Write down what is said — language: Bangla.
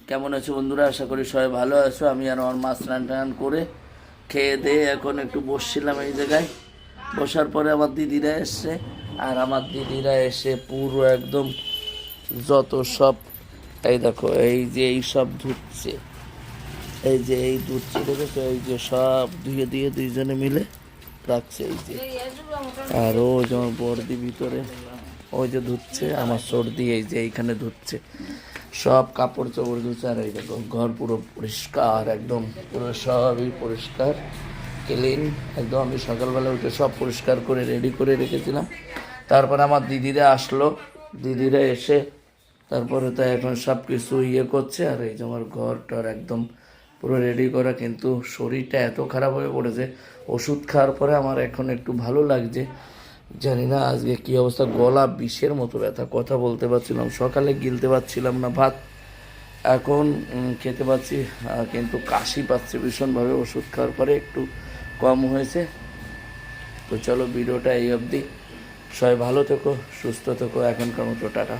কেমন আছো বন্ধুরা? আশা করি সবাই ভালো আছো। আমি আর আমার মা স্নান টান করে খেয়ে দিয়ে এখন একটু বসছিলাম এই জায়গায়। বসার পরে আমার দিদিরা এসছে, আর আমার দিদিরা এসে পুরো একদম যত সব, এই দেখো এই যে এই সব ধুচ্ছে, এই যে এই ধুচ্ছে দেখেছো, এই যে সব ধুয়ে দিয়ে দুইজনে মিলে রাখছে এই যে। আর ও যেমন বর্দি ভিতরে ওই যে ধুচ্ছে, আমার সর্দি এই যে এইখানে ধুচ্ছে, সব কাপড় চোপড় ধুচ্ছে। আর এই দেখো ঘর পুরো পরিষ্কার, একদম পুরো সবই পরিষ্কার ক্লিন একদম। আমি সকালবেলা উঠে সব পরিষ্কার করে রেডি করে রেখেছিলাম। তারপরে আমার দিদিরা আসলো, দিদিরা এসে তারপরে তো এখন সব কিছু করছে। আর এই যে আমার ঘরটার একদম পুরো রেডি করা, কিন্তু শরীরটা এত খারাপ হয়ে পড়েছে। ওষুধ খাওয়ার পরে আমার এখন একটু ভালো লাগছে। জানি না আজকে কী অবস্থা, গলা বিষের মতো ব্যথা, কথা বলতে পারছিলাম, সকালে গিলতে পারছিলাম না ভাত, এখন খেতে পাচ্ছি, কিন্তু কাশি পাচ্ছে ভীষণভাবে। ওষুধ খাওয়ার পরে একটু কম হয়েছে। তো চলো ভিডিওটা এই অবধি, সবাই ভালো থেকো, সুস্থ থেকো, এখনকার মতো টাটা।